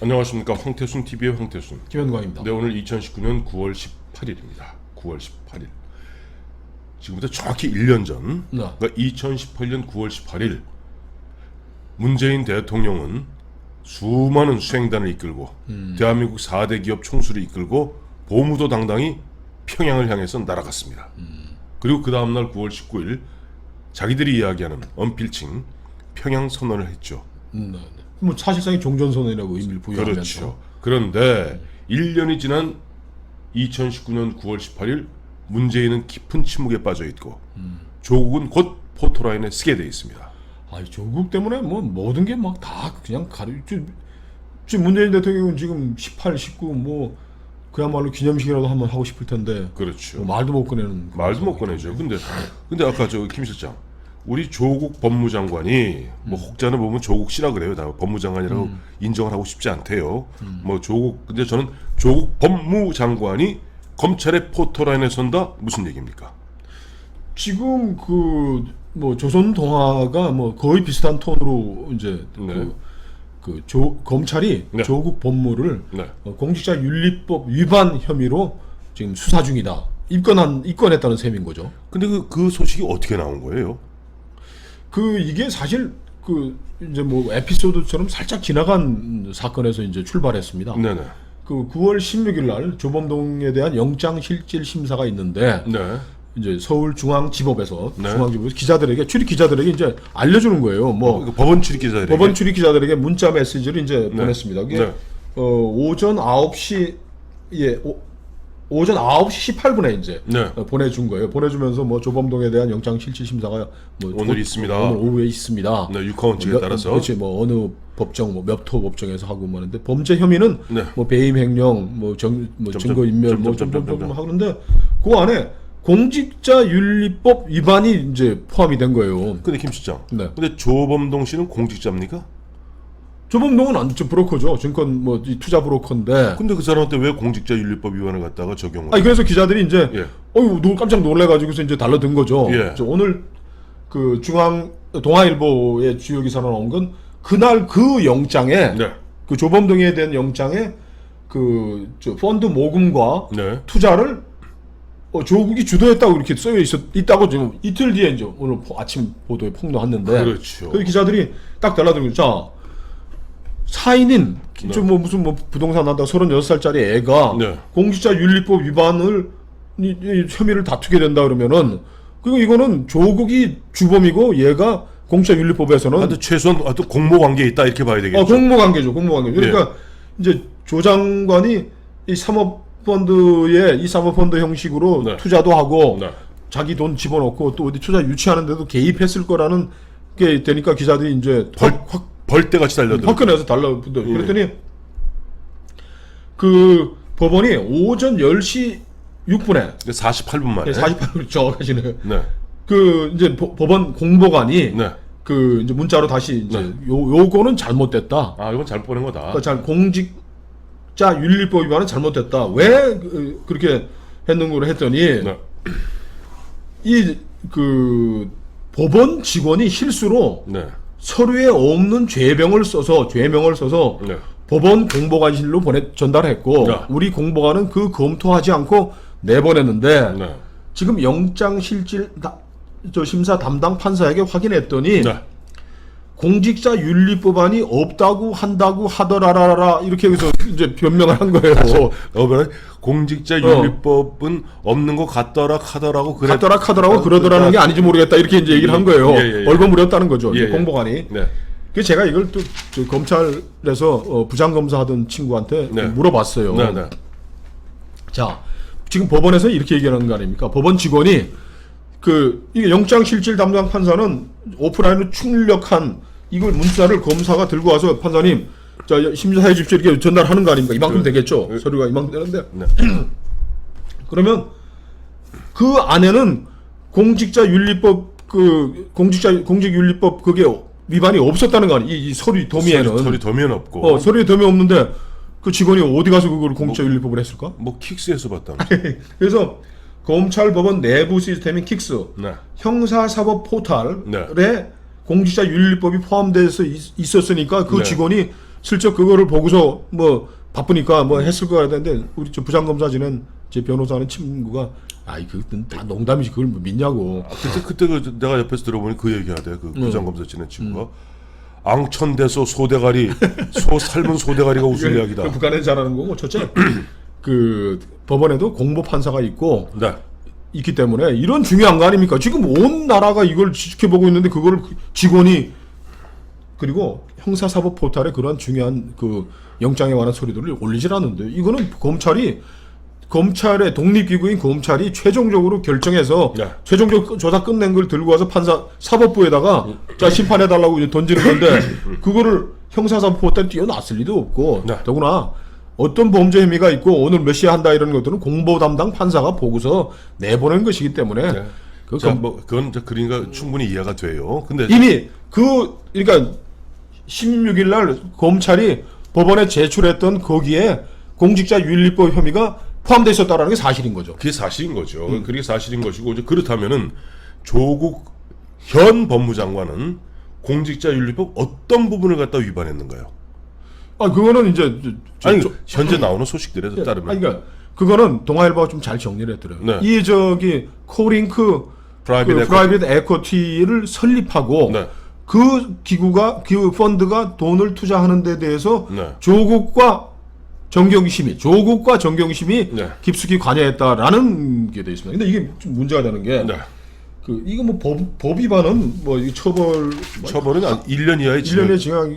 안녕하십니까. 황태순 TV의 황태순 김현광입니다. 네, 오늘 2019년 9월 18일입니다. 9월 18일. 지금부터 정확히 1년 전, 그러니까 2018년 9월 18일 문재인 대통령은 수많은 수행단을 이끌고 대한민국 4대 기업 총수를 이끌고 보무도 당당히 평양을 향해서 날아갔습니다. 그리고 그 다음날 9월 19일 자기들이 이야기하는 언필칭 평양 선언을 했죠. 뭐 사실상의 종전선언이라고 의미를 부여하면서. 그렇죠. 그런데 1년이 지난 2019년 9월 18일 문재인은 깊은 침묵에 빠져 있고 조국은 곧 포토라인에 서게 돼 있습니다. 아, 조국 때문에 뭐 모든 게 막 다 그냥 지금 문재인 대통령은 지금 18, 19 뭐 그야말로 기념식이라도 한번 하고 싶을 텐데. 그렇죠. 뭐 말도 못 꺼내는. 말도 못 꺼내죠. 근데 아까 김 실장, 우리 조국 법무장관이 뭐 혹자는 보면 조국 씨라 그래요. 다 법무장관이라고 인정을 하고 싶지 않대요. 뭐 근데 저는 조국 법무장관이 검찰의 포토라인에 선다 무슨 얘기입니까? 지금 뭐 조선 동아가 뭐 거의 비슷한 톤으로 이제 검찰이 조국 법무를 공직자윤리법 위반 혐의로 지금 수사 중이다. 입건했다는 셈인 거죠. 근데 그 소식이 어떻게 나온 거예요? 이게 사실 이제 뭐 에피소드처럼 살짝 지나간 사건에서 이제 출발했습니다. 네네. 9월 16일 날 조범동에 대한 영장 실질 심사가 있는데 이제 서울중앙지법에서 기자들에게 출입 기자들에게 이제 알려주는 거예요. 법원 출입 기자들에게 문자 메시지를 이제 보냈습니다. 이게 오전 9시 오전 9시 18분에 이제 보내준 거예요. 보내주면서 뭐 조범동에 대한 영장 실질 심사가 뭐 오늘 있습니다. 오늘 오후에 있습니다. 네, 육하원 측에 따라서. 그렇지, 뭐 어느 법정, 뭐 몇 호 법정에서 하고 뭐 하는데 범죄 혐의는 뭐 배임 횡령, 증거 인멸, 하는데 그 안에 공직자윤리법 위반이 이제 포함이 된 거예요. 근데 김 실장, 근데 조범동 씨는 공직자입니까? 조범동은 브로커죠. 증권 이 투자 브로커인데. 근데 그 사람한테 왜 공직자윤리법 위반을 갖다가 적용을? 그래서 기자들이 이제 깜짝 놀래가지고서 이제 달라든 거죠. 오늘 동아일보의 주요 기사로 나온 건 그날 그 영장에 그 조범동에 대한 영장에 펀드 모금과 투자를 조국이 주도했다고 이렇게 써여 있다고 지금 이틀 뒤에 이제 오늘 아침 보도에 폭로했는데. 그렇죠. 그 기자들이 딱 달라든 거죠. 자, 사인인 무슨 부동산 한다 36살짜리 애가 공직자윤리법 위반을 혐의를 다투게 된다 그러면은 이거는 조국이 주범이고 얘가 공직자윤리법에서는 최소한 공모관계에 있다 이렇게 봐야 되겠죠. 공모관계죠. 그러니까 이제 조 장관이 이 사모펀드 형식으로 투자도 하고 자기 돈 집어넣고 또 어디 투자 유치하는데도 개입했을 거라는 게 되니까 기자들이 이제 벌떼같이 달려들어. 화끈해서 달라붙어. 그랬더니 법원이 오전 10시 6분에 48분 만에 48분 정확하시네요. 이제 법원 공보관이 이제 문자로 다시 이제 요거는 잘못됐다. 이건 잘못 보낸 거다. 공직자윤리법 위반은 잘못됐다. 왜 그렇게 했는구로 했더니 법원 직원이 실수로 서류에 없는 죄명을 써서 법원 공보관실로 전달했고 우리 공보관은 검토하지 않고 내보냈는데 지금 영장 실질 심사 담당 판사에게 확인했더니 공직자윤리법안이 없다고 한다고 하더라라 이렇게 해서 이제 변명을 한 거예요. 공직자윤리법은 없는 것 같더라 하더라고 그러더라는 게 아닌지 모르겠다 이렇게 이제 얘기를 한 거예요. 얼버무렸다는 거죠. 공보관이. 그래서 제가 이걸 또 검찰에서 부장검사하던 친구한테 물어봤어요. 자, 지금 법원에서 이렇게 얘기하는 거 아닙니까? 법원 직원이 이게 영장실질 담당 판사는 오프라인으로 출력한 이걸 문자를 검사가 들고 와서 판사님 자 심사해 주십시오 이렇게 전달하는 거 아닙니까? 이만큼 되겠죠. 서류가 이만큼 되는데 그러면 그 안에는 공직자윤리법 공직윤리법 그게 위반이 없었다는 거 아니에요? 이 서류 도면에는 서류 도면 없고 서류에 도면 없는데 그 직원이 어디 가서 그걸 공직자윤리법을 했을까? 킥스에서 봤다. 그래서 검찰법원 내부 시스템인 킥스 형사사법 포탈에 공직자윤리법이 포함돼서 있었으니까 직원이 슬쩍 그거를 보고서 뭐 바쁘니까 뭐 했을 거 같은데 우리 저 부장검사 지낸 제 변호사는 친구가 아이 그건 다 농담이지 그걸 뭐 믿냐고. 그때 내가 옆에서 들어보니 그 얘기하대. 그 부장검사 지낸 친구가 앙천대소 소대가리 삶은 소대가리가 웃을 이야기다. 그 북한에서 잘하는 거고 첫째 그 법원에도 공보 판사가 있고 네. 있기 때문에 이런 중요한 거 아닙니까? 지금 온 나라가 이걸 지켜보고 있는데 그거를 직원이 그리고 형사사법 포탈에 그런 중요한 그 영장에 관한 소리들을 올리질 않는데 이거는 검찰의 독립기구인 검찰이 최종적으로 결정해서 네. 최종적 조사 끝낸 걸 들고 와서 사법부에다가 자 심판해달라고 이제 던지는 건데 그거를 형사사법 포탈에 띄워놨을 리도 없고 네. 더구나 어떤 범죄 혐의가 있고 오늘 몇 시에 한다 이런 것들은 공보 담당 판사가 보고서 내보낸 것이기 때문에 네. 그건 그러니까 충분히 이해가 돼요. 근데 이미 그러니까 16일 날 검찰이 법원에 제출했던 거기에 공직자 윤리법 혐의가 포함되어 있었다는 게 사실인 거죠. 그게 사실인 거죠. 그게 사실인 것이고 이제 그렇다면은 조국 현 법무장관은 공직자윤리법 어떤 부분을 갖다 위반했는가요? 그거는 이제 현재 나오는 소식들에 따르면 그러니까 그거는 동아일보가 좀 잘 정리를 했더라고요. 네. 이 코링크 프라이빗 에쿼티를 설립하고 네. 그 기구가 그 펀드가 돈을 투자하는 데 대해서 네. 조국과 정경심이 네. 깊숙이 관여했다라는 게 돼 있습니다. 근데 이게 좀 문제가 되는 게 네. 이거 뭐 법 위반은 뭐 처벌은 1년 이하의 징역. 1년의 징역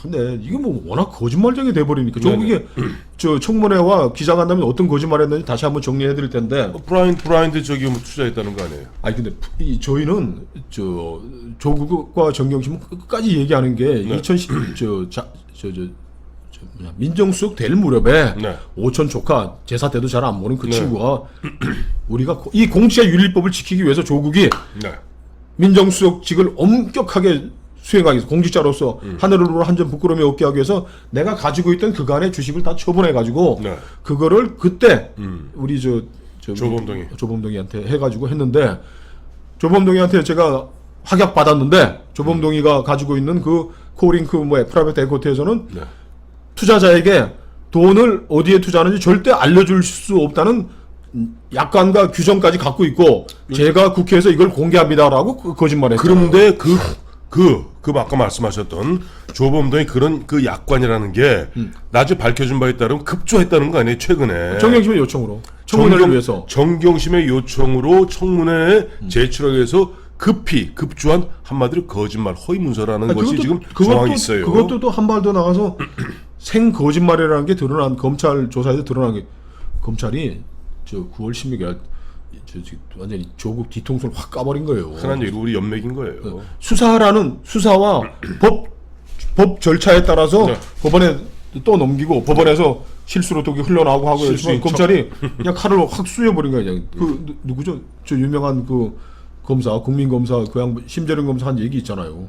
근데 이게 뭐 워낙 거짓말쟁이 돼 버리니까 조국이 저 청문회와 기자간담회 어떤 거짓말했는지 다시 한번 정리해 드릴 텐데 브라인드 저기 뭐 투자했다는 거 아니에요? 근데 저희는 조국과 정경심은 끝까지 얘기하는 게 2010 민정수석 될 무렵에 오촌 조카 제사 때도 잘 안 보는 그 친구가 우리가 이 공직자윤리법을 지키기 위해서 조국이 민정수석직을 엄격하게 수행하기 위해서 공직자로서 하늘으로 한 점 부끄러움이 없게 하기 위해서 내가 가지고 있던 그간의 주식을 다 처분해가지고 그거를 그때 우리 조범동이한테 해가지고 했는데 조범동이한테 제가 확약 받았는데 조범동이가 가지고 있는 그 코링크 프라이빗 에쿼티에서는 투자자에게 돈을 어디에 투자하는지 절대 알려줄 수 없다는 약관과 규정까지 갖고 있고 제가 국회에서 이걸 공개합니다라고 거짓말했죠. 그런데 아까 말씀하셨던 조범동이 그런 그 약관이라는 게 나중에 밝혀진 바에 따르면 급조했다는 거 아니에요? 최근에 정경심의 요청으로 청문회를 위해서 정경심의 요청으로 청문회에 제출하기 위해서 급조한 한마디로 거짓말 허위 문서라는 것이 지금 정황이 있어요. 그것도 또 한 발 더 나가서 생 거짓말이라는 게 드러난 검찰 조사에서 드러난 게 검찰이 9월 16일 완전히 조국 뒤통수를 확 까버린 거예요. 흔한 얘기로 우리 연맥인 거예요. 수사와 법 절차에 따라서 법원에 또 넘기고 법원에서 실수로 또 흘러나오고 하고 했지만 검찰이 그냥 칼을 확 쑤여버린 거예요. 누구죠? 저 유명한 검사, 국민검사, 심재룡 검사 한 얘기 있잖아요.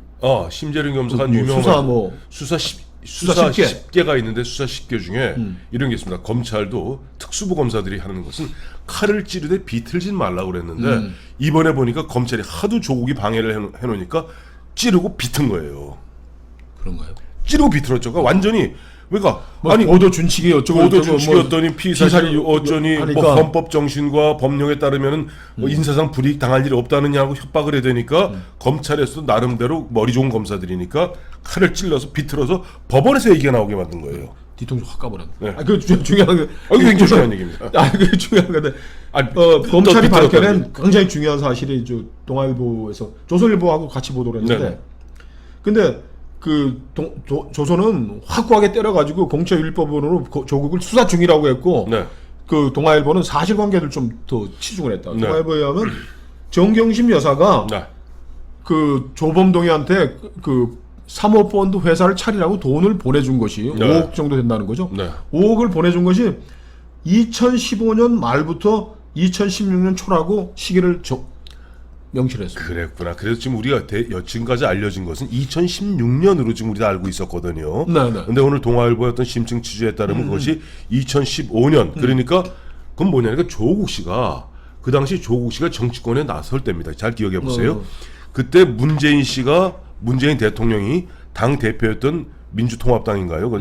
심재룡 검사 한 유명한 수사 10개가 있는데 수사 10개 중에 이런 게 있습니다. 검찰도 특수부 검사들이 하는 것은 칼을 찌르되 비틀진 말라고 그랬는데 이번에 보니까 검찰이 하도 조국이 방해를 해놓으니까 찌르고 비튼 거예요. 그런가요? 찌르고 비틀었죠. 그러니까 완전히 그러니까 고도 준칙이 고도 준칙이었더니 피의사실이 어쩌니 헌법 정신과 법령에 따르면은 인사상 불이익 당할 일이 없다느냐고 협박을 해야 되니까 검찰에서도 나름대로 머리 좋은 검사들이니까 칼을 찔러서 비틀어서 법원에서 얘기가 나오게 만든 거예요. 뒤통수 확 까버렸네. 그 중요한 게 굉장히 중요한 얘기입니다. 그게 중요한 건데 검찰이 밝혀낸 굉장히 중요한 사실이 동아일보에서 조선일보하고 같이 보도를 했는데 근데 조선은 확고하게 때려가지고 공직자윤리법으로 조국을 수사 중이라고 했고 그 동아일보는 사실관계를 좀 더 치중을 했다. 동아일보에 의하면 정경심 여사가 그 조범동이한테 그 사모펀드 회사를 차리라고 돈을 보내준 것이 5억 정도 된다는 거죠. 5억을 보내준 것이 2015년 말부터 2016년 초라고 시기를 명시를 했습니다. 그랬구나. 그래서 지금 우리가 지금까지 알려진 것은 2016년으로 지금 우리가 알고 있었거든요. 근데 오늘 동아일보의 어떤 심층 취재에 따르면 그것이 2015년. 그러니까 그건 뭐냐니까 조국 씨가 그 당시 조국 씨가 정치권에 나설 때입니다. 잘 기억해 보세요. 그때 문재인 대통령이 당 대표였던 민주통합당인가요?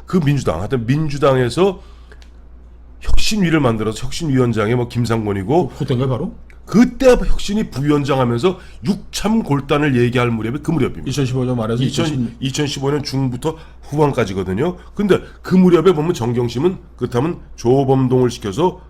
그 민주당, 하여튼 민주당에서 혁신위를 만들어서 혁신위원장에 뭐 김상곤이고 그때인가요 바로? 그때 혁신이 부위원장 하면서 육참 골단을 얘기할 무렵에 그 무렵입니다. 2015년 말해서 2015년 중부터 후반까지거든요. 근데 그 무렵에 보면 정경심은 그렇다면 조범동을 시켜서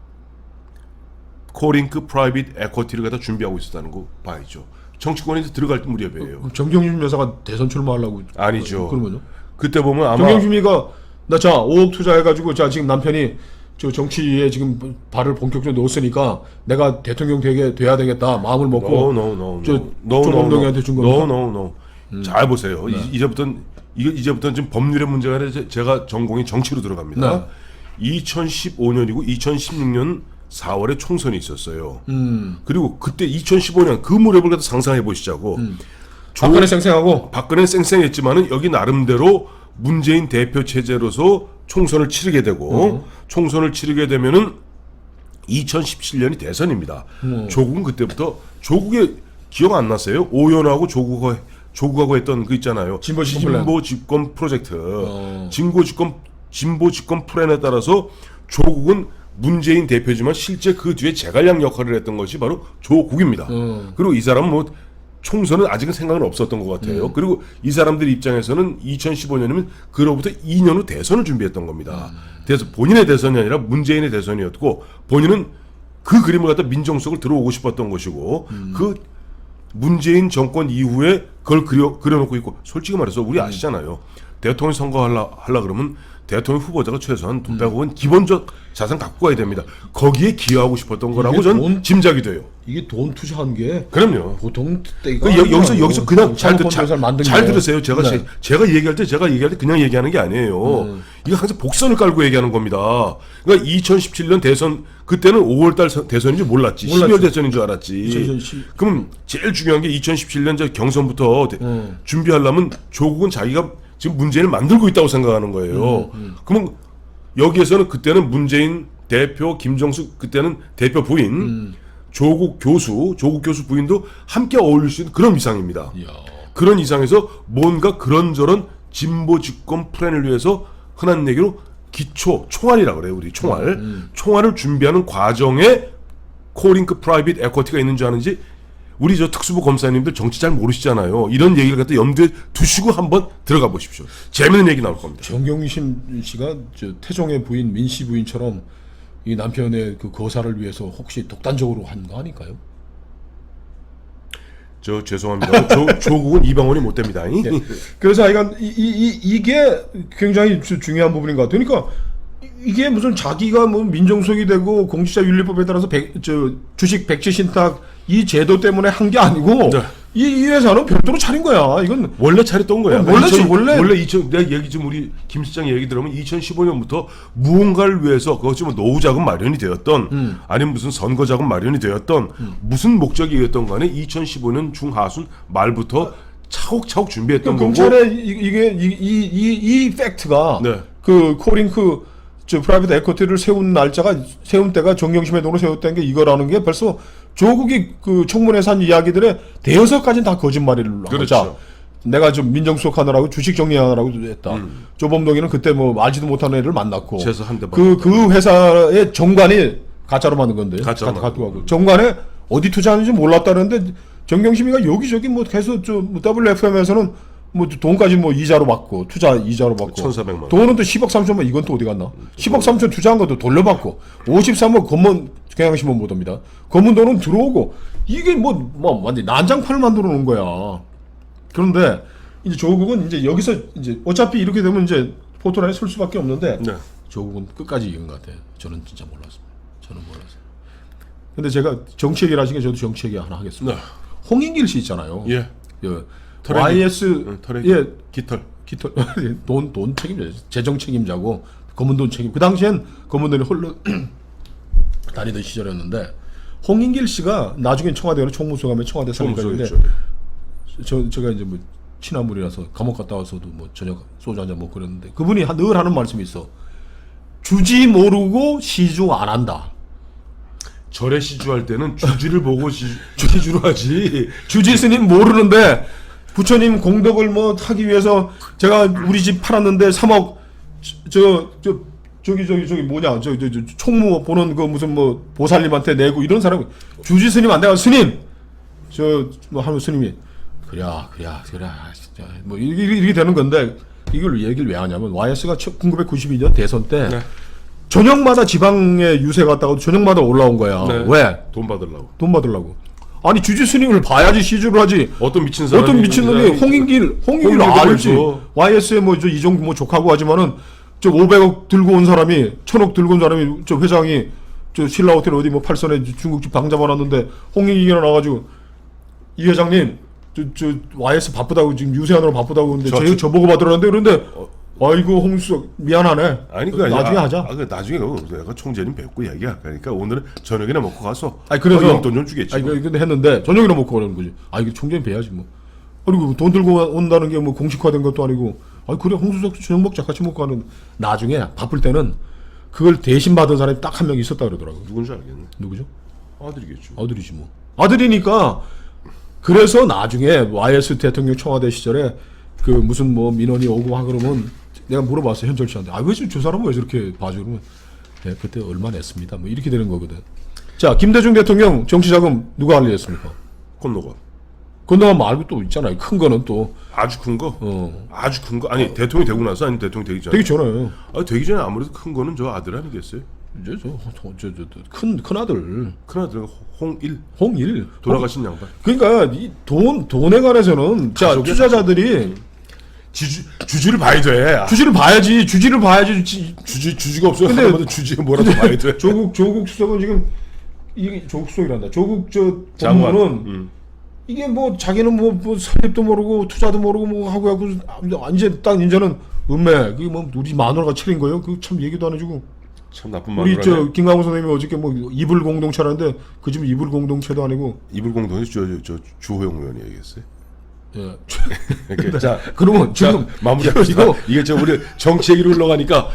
코링크 프라이빗 에쿼티를 갖다 준비하고 있었다는 거 봐야죠. 정치권에 들어갈 무렵이에요. 정경심 여사가 대선 출마하려고 아니죠. 그러면요? 그때 보면 아마 정경심이가 나 자 5억 투자해가지고 자 지금 남편이 저 정치에 지금 발을 본격적으로 넣었으니까 내가 대통령 돼야 되겠다 마음을 먹고 조범동이한테 준 겁니다. 잘 보세요. 이제부터는 지금 법률의 문제가 아니라 제가 전공이 정치로 들어갑니다. 2015년이고 2016년 4월에 총선이 있었어요. 그리고 그때 2015년 그 무렵을 갖다 상상해 보시자고. 박근혜 쌩쌩하고 박근혜 쌩쌩했지만은 여기 나름대로 문재인 대표 체제로서 총선을 치르게 되고 총선을 치르게 되면은 2017년이 대선입니다. 조국은 그때부터 조국의 기억 안 나세요? 오연하고 조국하고 했던 그 있잖아요. 진보 집권 프로젝트. 진보 집권 플랜에 따라서 조국은 문재인 대표지만 실제 그 뒤에 제갈량 역할을 했던 것이 바로 조국입니다. 그리고 이 사람은 뭐 총선은 아직은 생각은 없었던 것 같아요. 그리고 이 사람들 입장에서는 2015년이면 그로부터 2년 후 대선을 준비했던 겁니다. 그래서 본인의 대선이 아니라 문재인의 대선이었고 본인은 그 그림을 갖다 민정수석을 들어오고 싶었던 것이고 그 문재인 정권 이후에 그걸 그려놓고 있고 솔직히 말해서 우리 아시잖아요. 대통령 선거하려 그러면 대통령 후보자가 최소한 100억은 기본적 자산 갖고 가야 됩니다. 거기에 기여하고 싶었던 거라고 저는 짐작이 돼요. 이게 돈 투자한 게 그럼요. 보통 여기서 그냥 잘 들으세요. 제가 얘기할 때 그냥 얘기하는 게 아니에요. 이거 항상 복선을 깔고 얘기하는 겁니다. 그러니까 2017년 대선 그때는 5월달 대선인지 몰랐지. 12월 대선인 줄 알았지. 그럼 제일 중요한 게 2017년 경선부터 준비하려면 조국은 자기가 지금 문재인을 만들고 있다고 생각하는 거예요. 그러면 여기에서는 그때는 문재인 대표 김정숙 그때는 대표 부인 조국 교수 부인도 함께 어울릴 수 있는 그런 이상입니다. 그런 이상에서 뭔가 그런저런 진보 집권 플랜을 위해서 흔한 얘기로 기초 총알이라고 그래요. 우리 총알을 준비하는 과정에 코링크 프라이빗 에쿼티가 있는 줄 아는지 우리 저 특수부 검사님들 정치 잘 모르시잖아요. 이런 얘기를 갖다 염두에 두시고 한번 들어가 보십시오. 재밌는 얘기 나올 겁니다. 정경심 씨가 저 태종의 부인 민씨 부인처럼 이 남편의 그 거사를 위해서 혹시 독단적으로 한 거 아닐까요? 저 죄송합니다. 조국은 이방원이 못 됩니다. 네. 그래서 하여간 이게 굉장히 중요한 부분인 것 같아요. 그러니까 이게 무슨 자기가 뭐 민정수석이 되고 공직자윤리법에 따라서 주식 백지 신탁 이 제도 때문에 한 게 아니고 이 회사는 별도로 차린 거야. 이건 원래 차렸던 거야. 원래 내가 얘기 좀 우리 김 실장 얘기 들으면 2015년부터 무언가를 위해서 그것이 뭐 노후 자금 마련이 되었던 아니면 무슨 선거 자금 마련이 되었던 무슨 목적이었던 간에 2015년 중하순 말부터 차곡차곡 준비했던 거고. 검찰에 이게 이 팩트가 그 코링크 프라이빗 에쿼티를 세운 때가 정경심의 돈으로 세웠다는 게 이거라는 게 벌써 조국이 그 청문회에서 한 이야기들의 대여섯 가지는 다 거짓말이라고. 그렇죠. 내가 좀 민정수석 하느라고 주식 정리하느라고 했다. 조범동이는 그때 뭐 알지도 못하는 애를 만났고. 그 회사의 정관이 가짜로 만든 건데. 가짜로 하고. 정관에 어디 투자하는지 몰랐다는데 정경심이가 여기저기 뭐 계속 WFM에서는 뭐 돈까지 뭐 이자로 받고 투자 이자로 받고 1,400만 원. 돈은 또 10억 3천만 이건 또 어디 갔나? 10억 3천 투자한 것도 돌려받고 53억 검문 경향신문 보도입니다. 검문 돈은 들어오고 이게 뭐 완전 난장판을 만들어 놓은 거야. 그런데 이제 조국은 이제 여기서 이제 어차피 이렇게 되면 이제 포토라인에 설 수밖에 없는데 조국은 끝까지 이긴 것 같아요. 저는 진짜 몰랐습니다. 저는 몰랐어요. 근데 제가 정치 얘기를 하시니까 저도 정치 얘기 하나 하겠습니다. 홍인길 씨 있잖아요. YS 깃털 돈 책임자 재정 책임자고 검은돈 책임 그 당시엔 검은돈이 홀로 다니던 시절이었는데 홍인길 씨가 나중에 청와대로 총무수감에 청와대 사무관인데 제가 이제 뭐 친한분이라서 감옥 갔다 와서도 뭐 저녁 소주 한잔 먹고 그랬는데 그분이 늘 하는 말씀이 있어. 주지 모르고 시주 안 한다. 절에 시주할 때는 주지를 보고 시주를 하지. 주지 스님 모르는데 부처님 공덕을 뭐 하기 위해서 제가 우리 집 팔았는데 3억 저기 뭐냐 저 총무 보는 그 무슨 뭐 보살님한테 내고 이런 사람 주지 스님 안 내가 스님 저 뭐 하면 스님이 그래 뭐 이렇게 되는 건데 이걸 얘기를 왜 하냐면 YS가 1992년 대선 때 네. 저녁마다 지방에 유세 갔다가 저녁마다 올라온 거야. 네. 왜? 돈 받으려고. 돈 받으려고. 아니 주지 스님을 봐야지 시주를 하지. 어떤 미친 사람이 어떤 미친놈이 홍인길 알지. YS에 뭐 저 이종 뭐 족하고 하지만은 저 500억 들고 온 사람이 1000억 들고 온 사람이 저 회장이 저 신라 호텔 어디 뭐 팔선에 중국집 방 잡아놨는데 홍인길이나 나가지고 이 회장님 저 YS 바쁘다고 지금 유세하느라 바쁘다고 그러는데 저보고 받으라는데 그런데 아이고 홍수석 미안하네. 아니 그거 나중에 하자. 나중에 내가 총재님 뵙고 얘기할 거니까 오늘은 저녁이나 먹고 가서. 아니 그래서 용돈 좀 주겠지. 아니 근데 했는데 저녁이나 먹고 가라는 거지. 아 이거 총재님 뵈야지 뭐. 그리고 돈 들고 온다는 게 뭐 공식화된 것도 아니고. 아 그래 홍수석 저녁 먹자 같이 먹고 가는. 나중에 바쁠 때는 그걸 대신 받은 사람이 딱 한 명 있었다 그러더라고. 누군지 알겠네. 누구죠? 아들이겠죠. 아들이지 뭐. 아들이니까 그래서 나중에 YS 대통령 청와대 시절에 그 무슨 뭐 민원이 오고 하 그러면 내가 물어봤어 현철 씨한테. 아 왜 저 사람은 왜 저렇게 봐줘? 그러면 네, 그때 얼마 냈습니다. 뭐 이렇게 되는 거거든. 자 김대중 대통령 정치자금 누가 관리했습니까? 건너간 말고 또 있잖아요. 큰 거는 또 아주 큰 거. 아주 큰 거. 아니 대통령이 되고 나서 아니 대통령 되기 전에. 되기 전에. 아 되기 전에 아무래도 큰 거는 저 아들 아니겠어요? 큰 아들. 큰 아들 홍일. 돌아가신 양반. 그러니까 이 돈에 관해서는 자 투자자들이 주지를 봐야 돼. 주지를 봐야지. 주지가 없어요. 근데 주지가 뭐라도 봐야 돼. 조국 수석은 지금 이게 조국 수석이란다. 조국 저 법무는 이게 뭐 자기는 뭐 설립도 모르고 투자도 모르고 뭐 하고 이제 딱 이제는 음매 그게 뭐 우리 마누라가 차린 거예요. 그 참 얘기도 안 해주고. 참 나쁜 마누라네. 우리 저 김강호 선생님이 어저께 뭐 이불 공동체라는데 그 집 이불 공동체도 아니고. 이불 공동체 저 주호영 의원이 얘기했어요. 예. 자, 그러면 지금 마무리합시다. 이게 저 우리 정치 얘기로 흘러가니까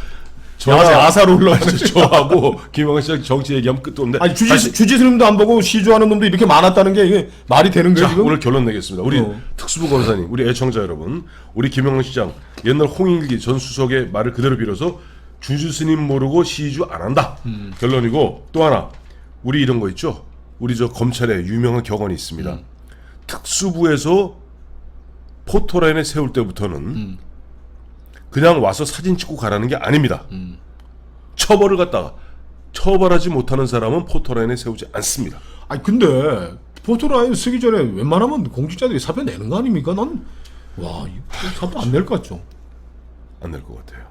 아사로 흘러가죠. 저하고 김영환 씨랑 정치 얘기하면 끝도 없는데. 아니 주지 스님도 안 보고 시주하는 놈도 이렇게 많았다는 게 이게 말이 되는 거예요? 자, 오늘 결론 내겠습니다. 우리 특수부 검사님, 우리 애청자 여러분, 우리 김영환 시장 옛날 홍일기 전 수석의 말을 그대로 빌어서 주지 스님 모르고 시주 안 한다. 결론이고 또 하나 우리 이런 거 있죠. 우리 저 검찰에 유명한 격언이 있습니다. 특수부에서 포토라인에 세울 때부터는 그냥 와서 사진 찍고 가라는 게 아닙니다. 처벌을 갖다가 처벌하지 못하는 사람은 포토라인에 세우지 않습니다. 아니 근데 포토라인 쓰기 전에 웬만하면 공직자들이 사표 내는 거 아닙니까? 난 와 이거 사표 안 낼 것 같죠? 안 낼 것 같아요.